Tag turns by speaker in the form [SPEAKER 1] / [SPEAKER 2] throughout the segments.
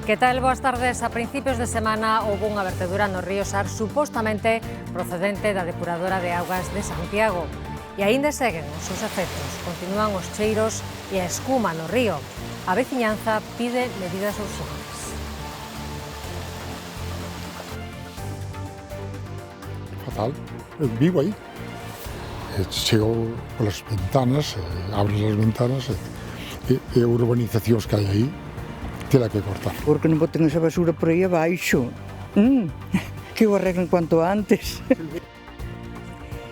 [SPEAKER 1] Que tal? Boas tardes. A principios de semana houve unha vertedura no río Sar supostamente procedente da depuradora de augas de Santiago. E aínda seguen os seus efectos. Continúan os cheiros e a escuma no río. A veciñanza pide medidas urxentes.
[SPEAKER 2] Fatal. Vivo aí. Chego polas ventanas, abres as ventanas e urbanizacións que hai aí tela que cortar.
[SPEAKER 3] Porque non boten esa basura por aí abaixo. Que o arreglen cuanto antes.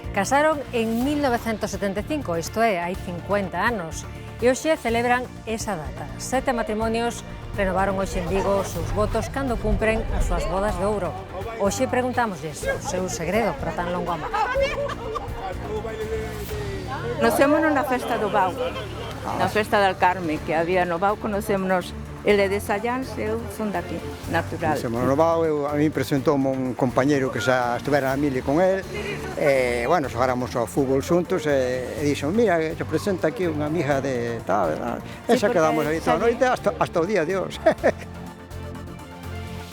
[SPEAKER 1] Casaron en 1975, isto é, hai 50 anos, e hoxe celebran esa data. 7 matrimonios renovaron hoxe en Vigo os seus votos cando cumpren as súas bodas de ouro. Hoxe preguntámosles o seu segredo para tan longo amor.
[SPEAKER 4] Conocémonos na festa do Bau, na festa del Carme, que había no Bau, conocémonos. Ele é de Sallans, eu son daqui, natural.
[SPEAKER 5] Conocémonos no Bau, a mí presentoume un compañeiro que xa estuvera na mili con él, e, bueno, xogáramos ao fútbol xuntos, e dixo, mira, se presenta aquí unha amiga de tal, e xa quedamos aí toda a noite hasta o día de hoxe.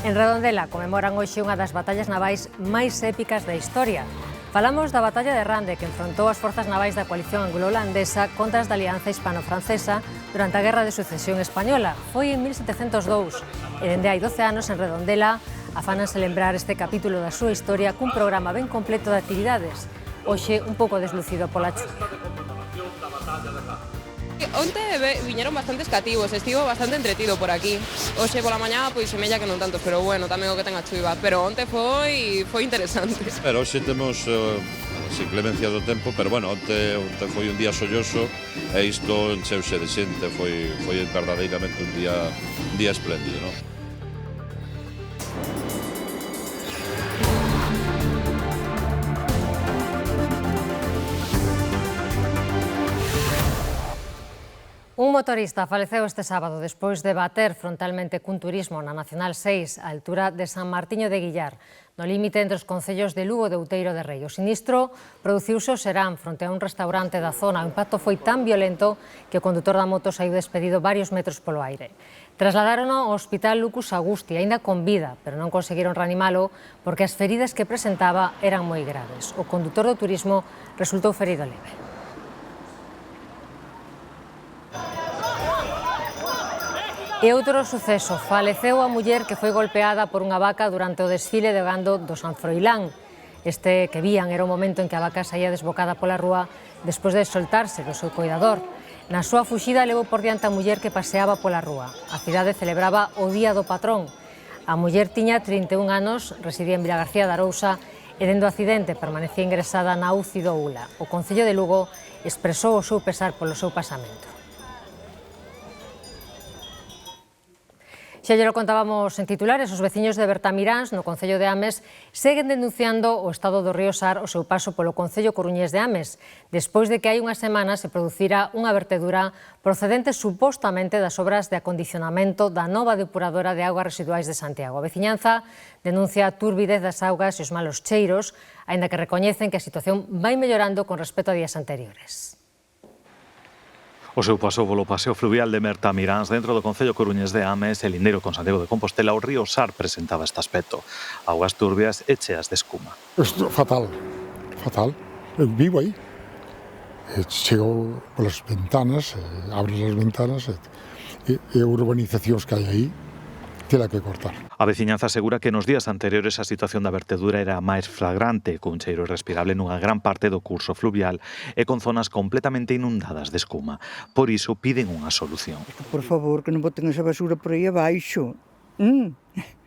[SPEAKER 1] En Redondela conmemoran hoxe unha das batallas navais máis épicas da historia. Falamos da batalla de Rande, que enfrontou as forzas navais da coalición anglo-holandesa contra as da Alianza Hispano-Francesa durante a Guerra de Sucesión Española. Foi en 1702 e dende hai 12 anos en Redondela afánanse lembrar este capítulo da súa historia cun programa ben completo de actividades. Hoxe un pouco deslucido pola chuvia.
[SPEAKER 6] Onte viñeron bastantes cativos, estivo bastante entretido por aquí. Hoxe pola mañá, pois semella que non tanto, pero bueno, tamén o que ten a chuva. Pero onte foi interesante.
[SPEAKER 7] Pero hoxe temos sin clemencia do tempo, pero bueno, onte foi un día solloso e isto encheuse de xente, foi verdadeiramente un día espléndido, non?
[SPEAKER 1] Un motorista faleceu este sábado despois de bater frontalmente cun turismo na Nacional 6 á altura de San Martiño de Guillar, no límite entre os concellos de Lugo e de Outeiro de Rei. O sinistro produciuse o Serán fronte a un restaurante da zona. O impacto foi tan violento que o condutor da moto saiu despedido varios metros polo aire. Trasladárono ao Hospital Lucus Augusti, aínda con vida, pero non conseguiron reanimalo porque as feridas que presentaba eran moi graves. O condutor do turismo resultou ferido leve. E outro suceso, faleceu a muller que foi golpeada por unha vaca durante o desfile de gando do San Froilán. Este que vían era o momento en que a vaca saía desbocada pola rúa despois de soltarse do seu coidador. Na súa fuxida levou por diante a muller que paseaba pola rúa. A cidade celebraba o Día do Patrón. A muller tiña 31 anos, residía en Vilagarcía de Arousa e dende o accidente permanecía ingresada na UCI do ULA. O Concello de Lugo expresou o seu pesar polo seu pasamento. Xa lle lo contábamos en titulares, os veciños de Bertamiráns, no Concello de Ames, seguen denunciando o estado do río Sar o seu paso polo Concello coruñés de Ames, despois de que hai unha semana se producira unha vertedura procedente supostamente das obras de acondicionamento da nova depuradora de augas residuais de Santiago. A veciñanza denuncia a turbidez das augas e os malos cheiros, aínda que recoñecen que a situación vai mellorando con respecto a días anteriores.
[SPEAKER 8] O seu paso polo paseo fluvial de Bertamiráns dentro do Concello coruñés de Ames e lindeiro con Santiago de Compostela, o río Sar presentaba este aspecto. Augas turbias e cheas de escuma.
[SPEAKER 2] Fatal. Vivo aí. Chego polas ventanas, abres as ventanas e urbanizacións que hai aí tela que cortar.
[SPEAKER 8] A veciñanza asegura que nos días anteriores a situación da vertedura era máis flagrante, cun cheiro irrespirable nunha gran parte do curso fluvial e con zonas completamente inundadas de escuma. Por iso piden unha solución.
[SPEAKER 3] Por favor, que non boten esa basura por aí abaixo.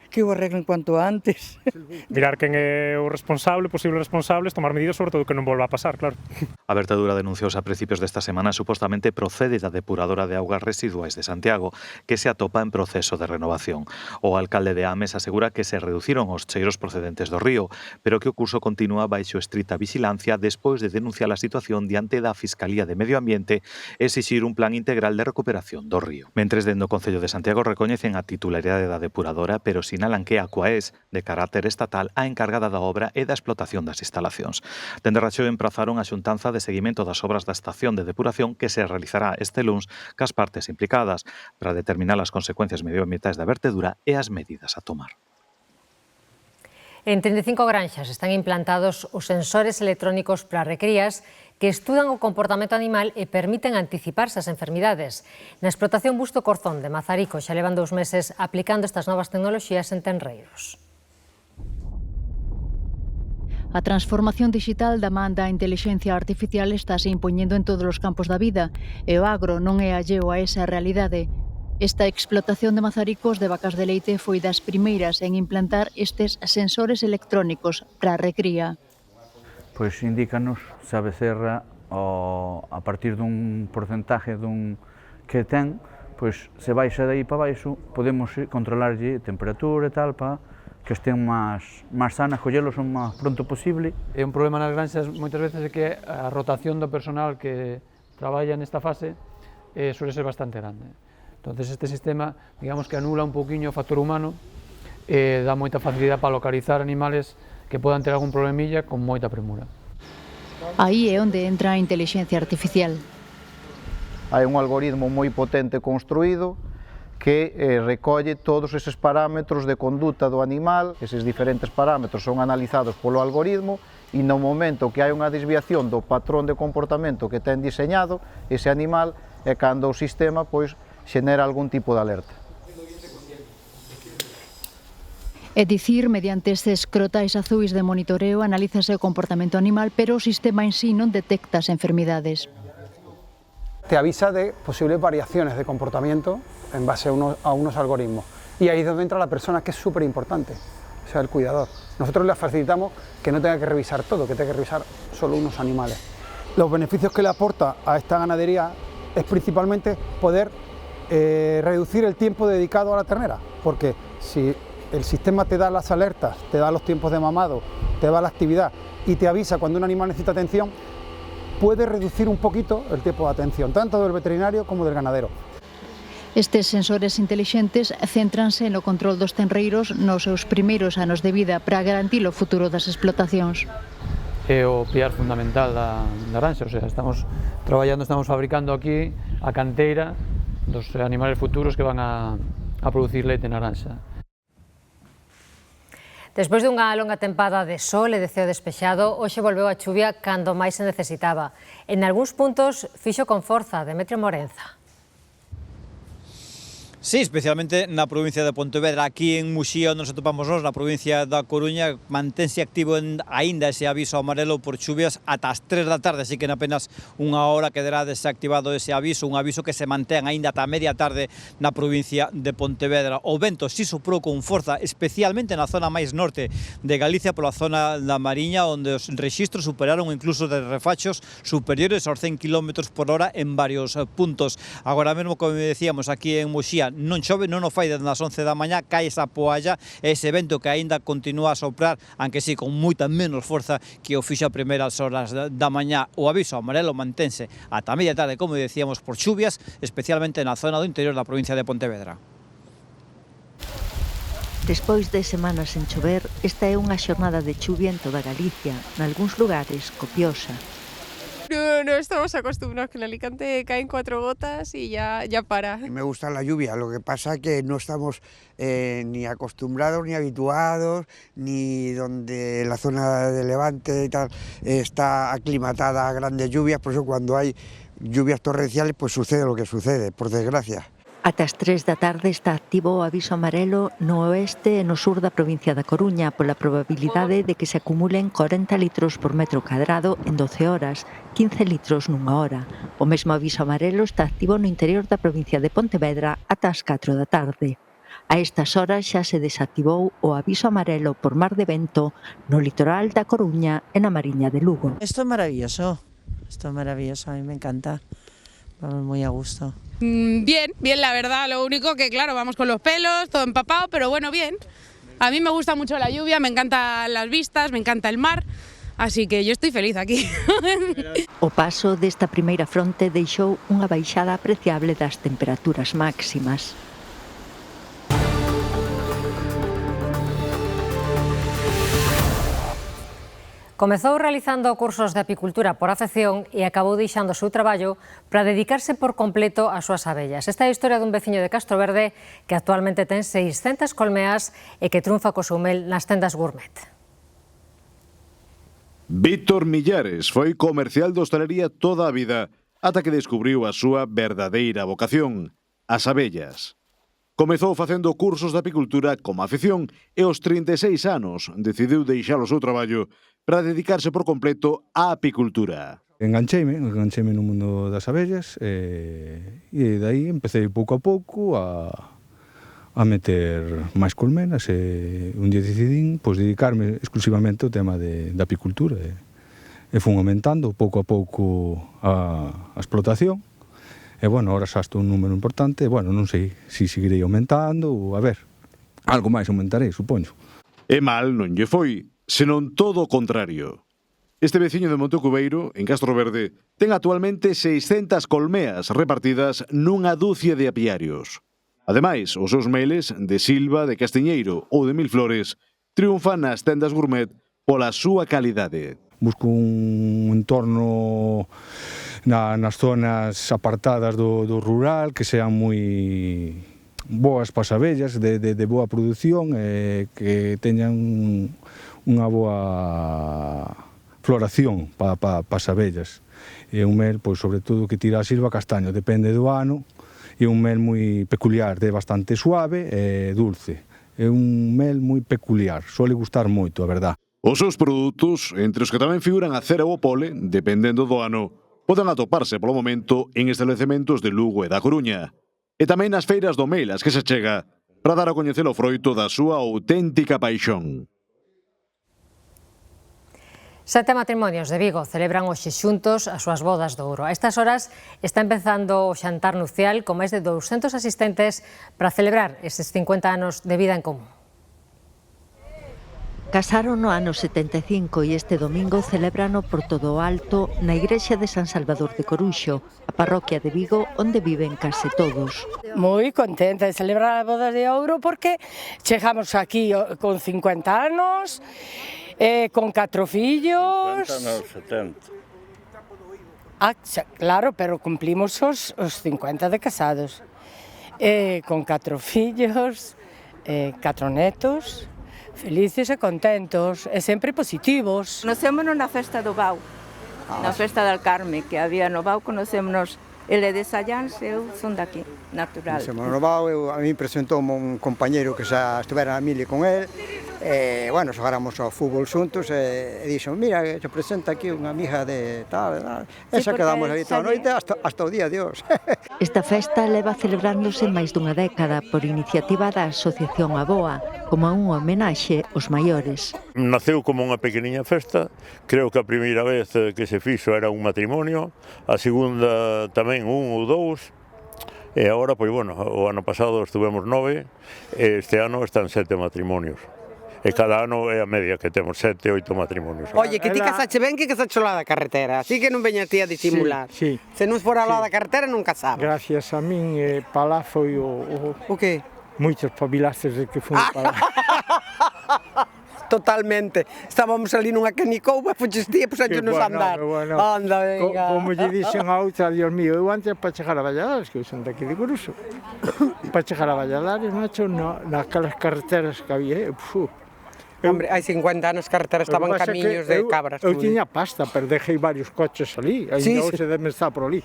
[SPEAKER 3] Que o arreglen cuanto antes.
[SPEAKER 9] Mirar quen é o responsable, posibles responsables, tomar medidas sobre todo que non volva a pasar, claro.
[SPEAKER 8] A vertedura denunciouse a principios desta semana supostamente procede da depuradora de augas residuais de Santiago, que se atopa en proceso de renovación. O alcalde de Ames asegura que se reduciron os cheiros procedentes do río, pero que o curso continúa baixo estrita vixilancia despois de denunciar a situación diante da Fiscalía de Medio Ambiente e exixir un plan integral de recuperación do río. Mentres dende o Concello de Santiago recoñecen a titularidade da depuradora, pero sin sinalan que Aquaes, de carácter estatal, a encargada da obra e da explotación das instalacións. Dende Raxó emprazaron a xuntanza de seguimento das obras da estación de depuración que se realizará este luns cas partes implicadas para determinar as consecuencias medioambientais da vertedura e as medidas a tomar.
[SPEAKER 1] En 35 granxas están implantados os sensores electrónicos para recrías que estudan o comportamento animal e permiten anticiparse as enfermidades. Na explotación Busto Corzón de Mazarico xa levan 2 meses aplicando estas novas tecnoloxías en tenreiros.
[SPEAKER 10] A transformación digital da man da intelixencia artificial estáse impoñendo en todos os campos da vida e o agro non é alleo a esa realidade. Esta explotación de mazaricos de vacas de leite foi das primeiras en implantar estes sensores electrónicos para a recría.
[SPEAKER 11] Pois indícanos se a becerra a partir dun porcentaje que ten, pois se baixa de aí para baixo, podemos controlarlle temperatura e tal para que estén máis sanas, collelos o máis pronto posible.
[SPEAKER 12] É un problema nas granxas moitas veces é que a rotación do personal que traballa nesta fase suele ser bastante grande. Entonces este sistema, digamos que anula un poquinho o factor humano e dá moita facilidade para localizar animales que podan ter algún problemilla con moita premura.
[SPEAKER 10] Aí é onde entra a intelixencia artificial.
[SPEAKER 13] Hai un algoritmo moi potente construído que recolle todos eses parámetros de conduta do animal. Eses diferentes parámetros son analizados polo algoritmo e no momento que hai unha desviación do patrón de comportamento que ten diseñado ese animal é cando o sistema pois xenera algún tipo de alerta.
[SPEAKER 10] É dicir, mediante estes crotais azuis de monitoreo analízase o comportamento animal, pero o sistema en sí non detecta as enfermidades.
[SPEAKER 14] Te avisa de posibles variaciones de comportamiento en base a unos algoritmos. Y ahí es donde entra la persona, que es súper importante, o sea, el cuidador. Nosotros le facilitamos que no tenga que revisar todo, que tenga que revisar solo unos animales. Los beneficios que le aporta a esta ganadería es principalmente poder reducir el tiempo dedicado a la ternera, porque si el sistema te da las alertas, te da los tiempos de mamado, te da la actividad y te avisa cuando un animal necesita atención, puede reducir un poquito el tiempo de atención, tanto del veterinario como del ganadero.
[SPEAKER 10] Estes sensores intelixentes céntranse no control dos tenreiros nos seus primeiros anos de vida para garantir o futuro das explotacións.
[SPEAKER 12] É o piar fundamental da granxa, o sea, estamos traballando, estamos fabricando aquí a canteira dos animales futuros que van a producir leite na granxa.
[SPEAKER 1] Despois dunha longa tempada de sol e de ceo despexado, hoxe volveu a chuvia cando máis se necesitaba. En algúns puntos fixo con forza Demetrio Morenza.
[SPEAKER 15] Sí, especialmente na provincia de Pontevedra, aquí en Muxía, onde nos atopamos nós, na provincia da Coruña, mantense activo aínda ese aviso amarelo por chuvias ata as 3 da tarde, así que en apenas unha hora quedará desactivado ese aviso, un aviso que se mantén aínda ata a media tarde na provincia de Pontevedra. O vento si soprou con forza, especialmente na zona máis norte de Galicia, pola zona da Mariña, onde os rexistros superaron incluso de refachos superiores aos 100 km por hora en varios puntos. Agora mesmo, como decíamos, aquí en Muxía, non chove, non o fai desde as 11 da mañá, cae esa poalla, ese vento que aínda continúa a soprar, aunque sí, con moita menos forza que o fixo a primeiras horas da mañá. O aviso amarelo mantense ata a media tarde, como decíamos, por chuvias, especialmente na zona do interior da provincia de Pontevedra.
[SPEAKER 16] Despois de semanas sen chover, esta é unha xornada de chuvia en toda Galicia, nalgúns lugares copiosa.
[SPEAKER 6] No estamos acostumbrados, que en Alicante caen 4 gotas y ya para.
[SPEAKER 17] Me gusta la lluvia, lo que pasa que no estamos ni acostumbrados, ni habituados, ni donde la zona de Levante y tal está aclimatada a grandes lluvias, por eso cuando hay lluvias torrenciales pues sucede lo que sucede, por desgracia.
[SPEAKER 16] Ata as 3 da tarde está activo o aviso amarelo no oeste e no sur da provincia da Coruña pola probabilidade de que se acumulen 40 litros por metro cadrado en 12 horas, 15 litros nunha hora. O mesmo aviso amarelo está activo no interior da provincia de Pontevedra ata as 4 da tarde. A estas horas xa se desactivou o aviso amarelo por mar de vento no litoral da Coruña e na Mariña de Lugo.
[SPEAKER 18] Esto es maravilloso, a mí me encanta, vamos muy a gusto.
[SPEAKER 6] Bien, la verdad, lo único que claro, vamos con los pelos, todo empapado, pero bueno, bien. A mí me gusta mucho la lluvia, me encantan las vistas, me encanta el mar, así que yo estoy feliz aquí.
[SPEAKER 16] O paso desta primeira fronte deixou unha baixada apreciable das temperaturas máximas.
[SPEAKER 1] Comezou realizando cursos de apicultura por afección e acabou deixando o seu traballo para dedicarse por completo ás súas abellas. Esta é a historia dun veciño de Castroverde que actualmente ten 600 colmeas e que triunfa co seu mel nas tendas gourmet.
[SPEAKER 19] Víctor Millares foi comercial de hostalería toda a vida ata que descubriu a súa verdadeira vocación, as abellas. Comezou facendo cursos de apicultura como afección e aos 36 anos decidiu deixar o seu traballo para dedicarse por completo á apicultura.
[SPEAKER 20] Engancheime no mundo das abellas e dai empecé pouco a pouco a meter máis colmenas e un día decidín dedicarme exclusivamente ao tema da apicultura e fun aumentando pouco a pouco a explotación e, ahora xa estou un número importante, non sei se seguirei aumentando ou, algo máis aumentarei, supoño.
[SPEAKER 19] E mal non lle foi, senón todo o contrario. Este veciño de Montecubeiro, en Castroverde, ten actualmente 600 colmeas repartidas nunha dúcia de apiarios. Ademais, os seus meles de Silva, de Castiñeiro ou de Milflores triunfan nas tendas gourmet pola súa calidade.
[SPEAKER 20] Busco un entorno nas zonas apartadas do rural que sean moi boas para as abellas, de boa produción e que teñan unha boa floración para as abellas. É un mel, sobre todo, que tira a Silva castaño, depende do ano, é un mel moi peculiar, é bastante suave e dulce. É un mel moi peculiar, suele gustar moito, a verdad.
[SPEAKER 19] Os seus produtos, entre os que tamén figuran a cera ou o pole, dependendo do ano, poden atoparse polo momento en establecementos de Lugo e da Coruña. E tamén nas feiras do mel as que se chega para dar a coñecer o froito da súa auténtica paixón.
[SPEAKER 1] 7 matrimonios de Vigo celebran hoxe xuntos as súas bodas de ouro. A estas horas está empezando o xantar nupcial con máis de 200 asistentes para celebrar estes 50 anos de vida en común.
[SPEAKER 16] Casaron no ano 75 e este domingo celebrano por todo o alto na igrexa de San Salvador de Coruxo, a parroquia de Vigo, onde viven case todos.
[SPEAKER 21] Moi contenta de celebrar as bodas de ouro porque chegamos aquí con 50 anos, con 4 fillos...
[SPEAKER 22] 50 nos 70.
[SPEAKER 21] Claro, pero cumplimos os 50 de casados. Con 4 fillos, 4 netos... Felices e contentos, e sempre positivos.
[SPEAKER 4] Conocémonos na festa do Bau, na festa del Carme, que había no Bau, conocémonos, ele de Sallans, eu son daqui, natural.
[SPEAKER 5] Conocémonos no Bau, a mí presentoume un compañeiro que xa estuvera na mili con él, e, xogáramos ao fútbol xuntos, e dixo, mira, se presenta aquí unha amiga de tal, e xa quedamos aí toda a noite hasta o día de hoxe.
[SPEAKER 16] Esta festa leva celebrándose máis dunha década por iniciativa da Asociación Aboa, como unha homenaxe aos maiores.
[SPEAKER 22] Naceu como unha pequeniña festa, creo que a primeira vez que se fixo era un matrimonio, a segunda tamén un ou dous, e agora, o ano pasado estuvemos 9, e este ano están 7 matrimonios. E cada ano é a media que temos, 7, 8 matrimonios.
[SPEAKER 23] Oye, que ti casache ben que casache lá da carretera, así que non veñas ti a disimular.
[SPEAKER 24] Sí.
[SPEAKER 23] Se non fora lá da carretera non casaba.
[SPEAKER 24] Gracias a min, para lá foi
[SPEAKER 23] o que?
[SPEAKER 24] Moitos pabilaces de que fomos para lá.
[SPEAKER 23] Totalmente. Estábamos ali nunha canicouba, pois ti, pois a nos andar. Anda, venga.
[SPEAKER 24] Como lle dixen a outra, Dios mío, eu antes para chegar a Valladares, que eu son daqui de Coruxo, para chegar a Valladares, macho, naquelas carreteras que había,
[SPEAKER 23] Hombre, hai 50 anos carreteras estaban camiños de cabras.
[SPEAKER 24] Eu tiña pasta, pero deixei varios coches ali, ainda hoxe debe estar por ali.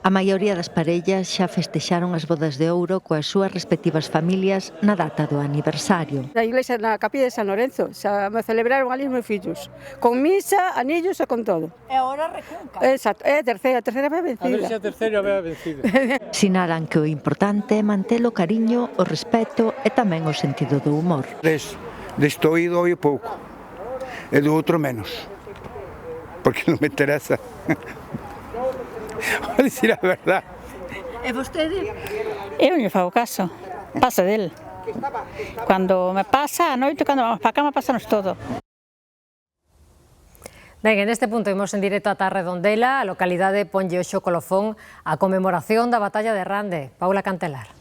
[SPEAKER 16] A maioría das parellas xa festexaron as bodas de ouro coas súas respectivas familias na data do aniversario.
[SPEAKER 25] Na iglesia, na capilla de San Lorenzo, xa me celebraron ali os meus fillos, con misa, anillos e con todo.
[SPEAKER 26] E agora recunca.
[SPEAKER 25] Exacto, é a terceira vez vencida.
[SPEAKER 24] A ver se a terceira vez vencida.
[SPEAKER 16] Sinalan que o importante é mantelo cariño, o respeto e tamén o sentido do humor.
[SPEAKER 17] Deste oído oí pouco, e do outro menos, porque non me interesa. Vou dicir a verdade.
[SPEAKER 26] E vostede?
[SPEAKER 25] Eu non fago caso, pasa del. Cando me pasa a noite, cando vamos para a cama, pásanos todo.
[SPEAKER 1] Ben, en este punto imos en directo ata Redondela, a localidade ponlle hoxe o colofón a conmemoración da batalla de Rande. Paula Cantelar.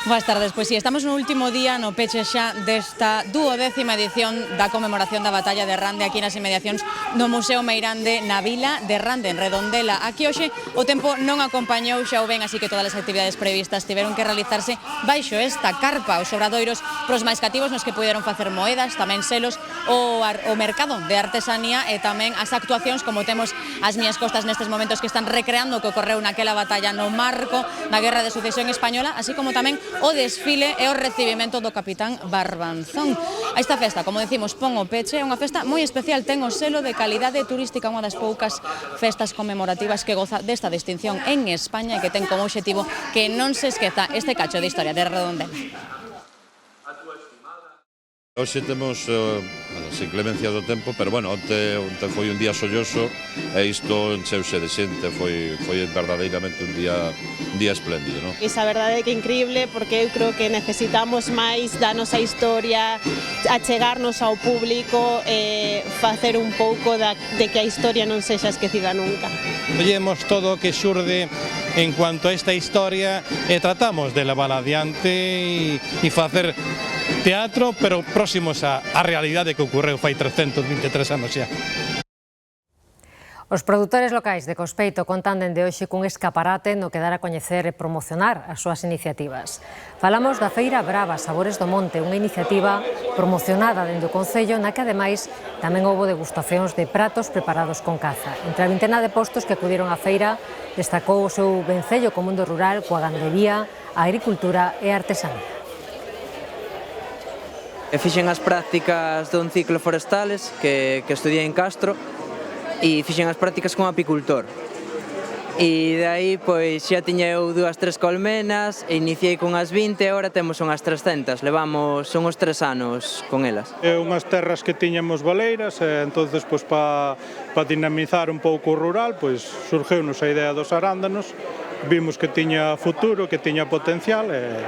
[SPEAKER 2] Boas tardes, pois si, estamos no último día no peche xa desta 12ª edición da conmemoración da Batalla de Rande aquí nas inmediacións do Museo Meirande na vila de Rande, en Redondela. Aquí hoxe o tempo non acompañou, xa o ven, así que todas as actividades previstas tiveron que realizarse baixo esta carpa, os obradoiros pros máis cativos nos que puderon facer moedas, tamén selos, o mercado de artesanía e tamén as actuacións, como temos as miñas costas nestes momentos que están recreando o que ocorreu naquela batalla no marco da Guerra de Sucesión Española, así como tamén o desfile e o recibimento do capitán Barbanzón. A esta festa, como decimos, pon o peche, é unha festa moi especial, ten o selo de calidade turística, unha das poucas festas conmemorativas que goza desta distinción en España e que ten como obxectivo que non se esqueza este cacho de historia de Redondela.
[SPEAKER 3] Hoxe temos as inclemencias do tempo, pero bueno, onte foi un día solloso e isto encheuse de xente, foi verdadeiramente un día espléndido, non?
[SPEAKER 7] Esa verdade é que é increíble porque eu creo que necesitamos máis da nosa historia, achegarnos ao público e facer un pouco de que a historia non sexa esquecida nunca.
[SPEAKER 8] Collemos todo o que xurde en cuanto a esta historia e tratamos de levar adiante e facer teatro, pero próximos á realidade que ocorreu fai 323 anos xa.
[SPEAKER 1] Os produtores locais de Cospeito contan dende hoxe cun escaparate no que dar a coñecer e promocionar as súas iniciativas. Falamos da Feira Brava Sabores do Monte, unha iniciativa promocionada dende o Concello na que ademais tamén houbo degustacións de pratos preparados con caza. Entre a vintena de postos que acudiron á feira destacou o seu vencello co mundo rural, coa gandería, a agricultura e a artesanía.
[SPEAKER 9] Fixen as prácticas dun ciclo forestales que estudiei en Castro e fixen as prácticas como apicultor. E de aí, pois, xa tiña eu 2-3 colmenas, e iniciei con as 20 e agora temos unhas 300. Levamos uns 3 anos con elas.
[SPEAKER 24] É unhas terras que tiñamos baleiras, e entonces, pois, para dinamizar un pouco o rural, pois, surgeunos a idea dos arándanos, vimos que tiña futuro, que tiña potencial, e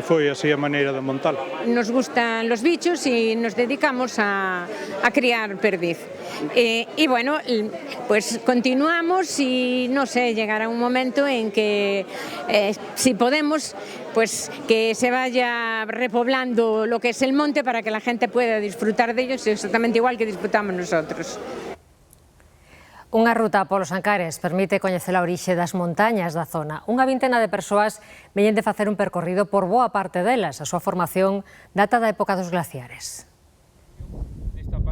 [SPEAKER 24] foi así a maneira de montalo.
[SPEAKER 11] Nos gustan los bichos y nos dedicamos a criar perdiz. Y bueno, pues continuamos y no sé, llegará un momento en que si podemos, pues que se vaya repoblando lo que es el monte para que la gente pueda disfrutar de ellos exactamente igual que disfrutamos nosotros.
[SPEAKER 1] Unha ruta polos Ancares permite coñecer a orixe das montañas da zona. Unha vintena de persoas veñen de facer un percorrido por boa parte delas. A súa formación data da época dos glaciares.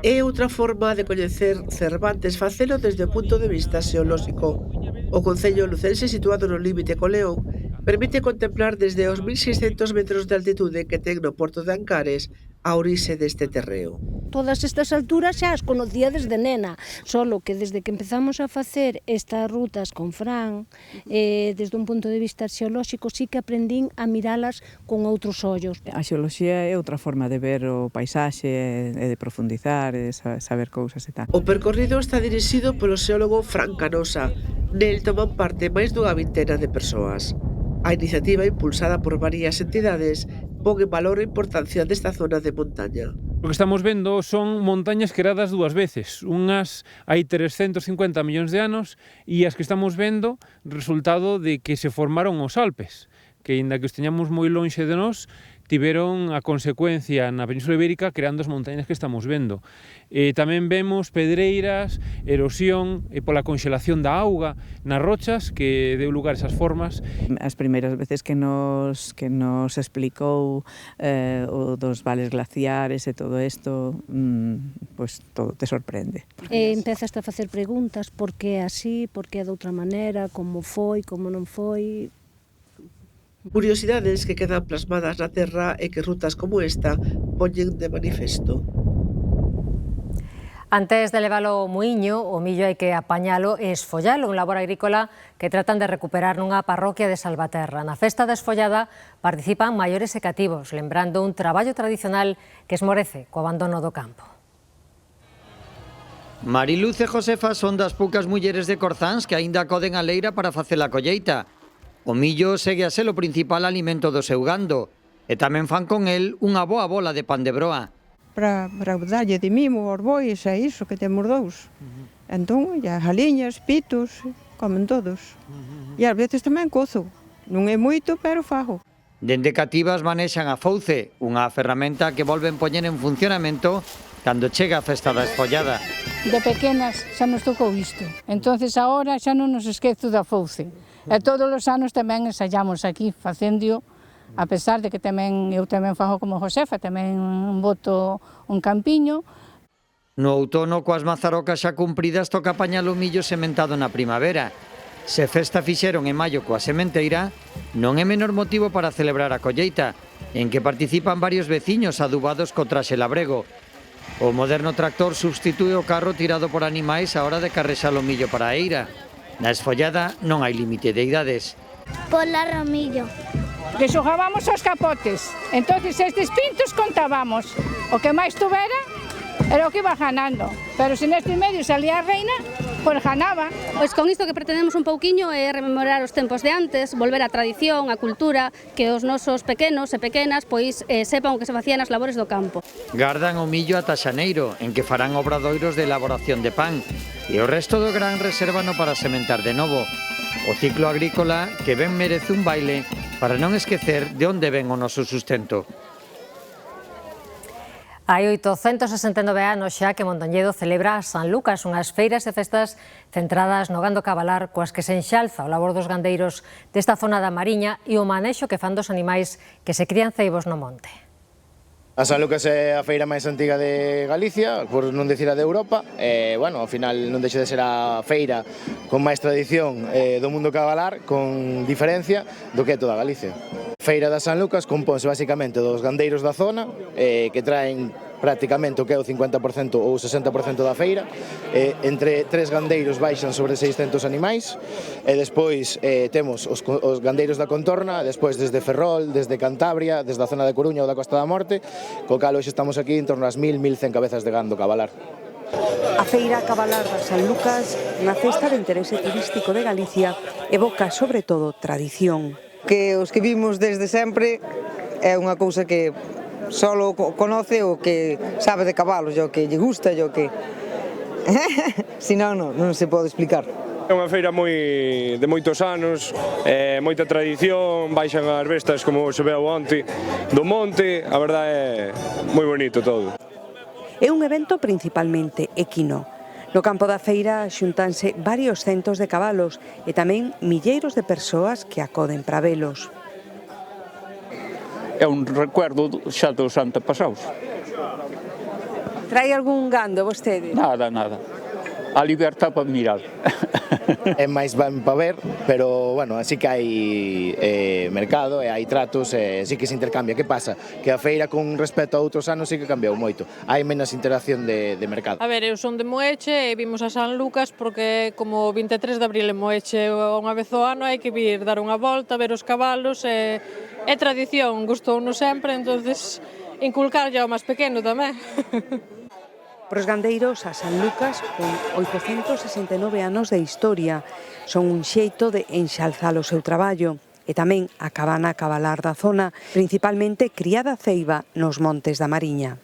[SPEAKER 27] É outra forma de coñecer Cervantes, facelo desde o punto de vista xeolóxico. O concello lucense, situado no límite co León, permite contemplar desde os 1.600 metros de altitude que ten no porto de Ancares a orixe deste terreo.
[SPEAKER 26] Todas estas alturas xa as conocía desde nena, solo que desde que empezamos a facer estas rutas con Fran, desde un punto de vista xeolóxico, sí que aprendín a miralas con outros ollos.
[SPEAKER 28] A xeoloxía é outra forma de ver o paisaxe e de profundizar e de saber cousas e tal.
[SPEAKER 27] O percorrido está dirixido polo xeólogo Fran Canosa. Nel toman parte máis dunha vintena de persoas. A iniciativa, impulsada por varias entidades, pon en valor a importancia desta zona de montaña.
[SPEAKER 12] O que estamos vendo son montañas creadas dúas veces. Unhas hai 350 millóns de anos e as que estamos vendo resultado de que se formaron os Alpes, que aínda que os teñamos moi lonxe de nós, tiveron a consecuencia na Península Ibérica creando as montañas que estamos vendo. Tamén vemos pedreiras, erosión e pola conxelación da auga nas rochas que deu lugar a esas formas.
[SPEAKER 28] As primeiras veces que nos explicou o dos vales glaciares e todo isto, pues todo te sorprende.
[SPEAKER 26] Empezas a facer preguntas, por que así, por que de outra maneira, como foi, como non foi.
[SPEAKER 27] Curiosidades que quedan plasmadas na terra e que rutas como esta poñen de manifesto.
[SPEAKER 1] Antes de leválo ao muiño, o millo hai que apañalo e esfollalo, un labor agrícola que tratan de recuperar nunha parroquia de Salvaterra. Na festa da esfollada participan maiores e cativos, lembrando un traballo tradicional que esmorece co abandono do campo.
[SPEAKER 29] Mariluz e Josefa son das poucas mulleres de Corzáns que aínda acoden a leira para facer a colleita. O millo segue a ser o principal alimento do seu gando e tamén fan con el unha boa bola de pan de broa.
[SPEAKER 30] Para darlle de mimo aos bois e iso que temos dous. Entón, as galiñas, pitos, comen todos. E ás veces tamén cozo. Non é moito, pero fago.
[SPEAKER 29] Dende cativas manexan a Fouce, unha ferramenta que volven poñer en funcionamento cando chega a festa da esfollada.
[SPEAKER 25] De pequenas xa nos tocou isto, entonces agora xa non nos esquezo da Fouce. E todos os anos tamén ensayamos aquí facendo, a pesar de que eu tamén fago como Josefa, tamén boto un campiño.
[SPEAKER 29] No outono, coas mazarocas xa cumpridas, toca apañar o millo sementado na primavera. Se festa fixeron en maio coa sementeira, non é menor motivo para celebrar a colleita, en que participan varios veciños adubados co traxe labrego. O moderno tractor substitúe o carro tirado por animais a hora de carrexar o millo para a eira. Na esfollada non hai límite de idades.
[SPEAKER 4] Pola Romillo.
[SPEAKER 25] Que xogábamos aos capotes, entonces estes pintos contábamos. O que máis tuvera era o que iba ganando, pero se neste medio salía a reina, pois ganaba.
[SPEAKER 4] Pois con isto que pretendemos un pouquiño é rememorar os tempos de antes, volver á tradición, á cultura, que os nosos pequenos e pequenas pois sepan o que se facía nas labores do campo.
[SPEAKER 29] Gardan o millo ata xaneiro, en que farán obradoiros de elaboración de pan, e o resto do gran resérvano para sementar de novo. O ciclo agrícola que ben merece un baile para non esquecer de onde ven o noso sustento.
[SPEAKER 1] Hai 869 anos xa que Mondoñedo celebra San Lucas, unhas feiras e festas centradas no gando cabalar coas que se enxalza o labor dos gandeiros desta zona da Mariña e o manexo que fan dos animais que se crían ceibos no monte.
[SPEAKER 6] A San Lucas é a feira máis antiga de Galicia, por non dicir a de Europa, e, bueno, ao final non deixa de ser a feira con máis tradición do mundo cabalar, con diferencia do que é toda Galicia. Feira da San Lucas compónse basicamente dos gandeiros da zona, que traen prácticamente o que é o 50% ou 60% da feira, entre tres gandeiros baixan sobre 600 animais, e despois temos os gandeiros da contorna, despois desde Ferrol, desde Cantabria, desde a zona de Coruña ou da Costa da Morte, co cal hoxe estamos aquí en torno ás 1000-1100 cabezas de gando cabalar.
[SPEAKER 10] A Feira Cabalar da San Lucas, unha festa de interese turístico de Galicia, evoca sobre todo tradición.
[SPEAKER 23] Que os que vimos desde sempre é unha cousa que solo conoce o que sabe de cabalos, o que lle gusta, o que... Senón non se pode explicar.
[SPEAKER 13] É unha feira de moitos anos, moita tradición, baixan as bestas como se veu onte do monte, a verdade é moi bonito todo.
[SPEAKER 10] É un evento principalmente equino. No campo da feira xuntanse varios centos de cabalos e tamén milleiros de persoas que acoden para velos.
[SPEAKER 14] É un recuerdo xa dos antepasados.
[SPEAKER 10] Trai algún gando vostede?
[SPEAKER 14] Nada. A libertad para mirar.
[SPEAKER 6] É máis ben para ver, pero, bueno, así que hai mercado e hai tratos e así que se intercambia. Que pasa? Que a feira con respecto a outros anos sí que cambiou moito. Hai menos interacción de mercado.
[SPEAKER 15] A ver, eu son de Moeche e vimos a San Lucas porque como 23 de abril en Moeche unha vez ao ano hai que vir dar unha volta, ver os cabalos e é tradición, gustounos sempre, entonces inculcar ao máis pequeno tamén.
[SPEAKER 10] Para os gandeiros, a San Lucas, con 869 anos de historia, son un xeito de enxalzar o seu traballo e tamén a cabana cabalar da zona, principalmente criada ceiba nos montes da Mariña.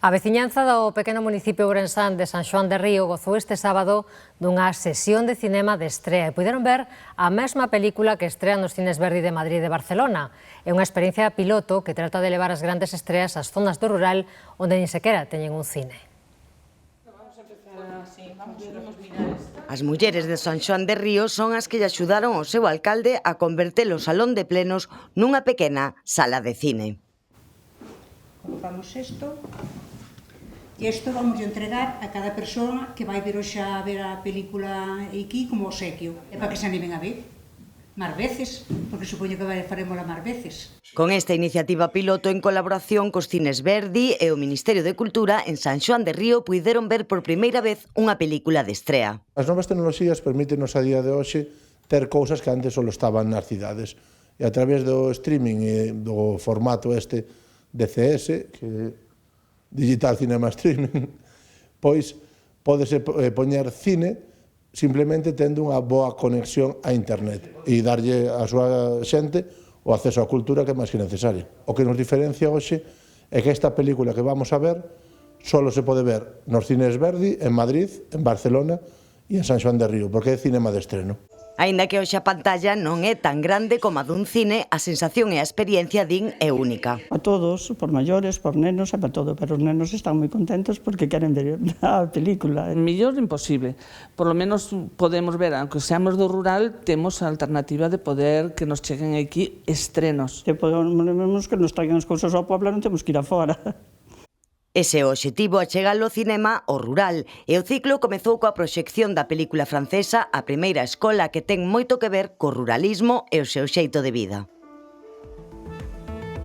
[SPEAKER 1] A veciñanza do pequeno municipio ourensán de San Xoán de Río gozou este sábado dunha sesión de cinema de estrea e puderon ver a mesma película que estrea nos cines Verdi de Madrid e de Barcelona. É unha experiencia piloto que trata de levar as grandes estreas ás zonas do rural onde nin sequera teñen un cine.
[SPEAKER 18] As mulleres de San Xoán de Río son as que lle axudaron ao seu alcalde a converter o salón de plenos nunha pequena sala de cine.
[SPEAKER 19] Colocamos isto. E isto vamos a entregar a cada persoa que vai ver hoxe a ver a película aquí como obsequio. É para que se animen a ver máis veces, porque supoño que faremos máis veces.
[SPEAKER 18] Con esta iniciativa piloto en colaboración cos cines Verdi e o Ministerio de Cultura en San Xoán de Río puideron ver por primeira vez unha película de estrea.
[SPEAKER 20] As novas tecnoloxías permítenos a día de hoxe ter cousas que antes só estaban nas cidades. E a través do streaming e do formato este DCS, que Digital Cinema Streaming, pois pódese poñer cine simplemente tendo unha boa conexión a internet e darlle a súa xente o acceso á cultura que é máis que necesario. O que nos diferencia hoxe é que esta película que vamos a ver só se pode ver nos cines Verdi, en Madrid, en Barcelona e en San Xoán de Río, porque é cinema de estreno.
[SPEAKER 18] Aínda que hoxe a pantalla non é tan grande como a dun cine, a sensación e a experiencia din é única.
[SPEAKER 2] A todos, por maiores, por nenos e para todo, pero os nenos están moi contentos porque queren ver a película.
[SPEAKER 3] Mellor imposible. Por lo menos podemos ver, aunque seamos do rural, temos a alternativa de poder que nos cheguen aquí estrenos.
[SPEAKER 2] Que podemos que nos traigan as cousas ao Puebla, non temos que ir afora.
[SPEAKER 18] Ese é o obxectivo, achegalo ao cinema ao rural, e o ciclo comezou coa proxección da película francesa A primeira escola, que ten moito que ver co ruralismo e o seu xeito de vida.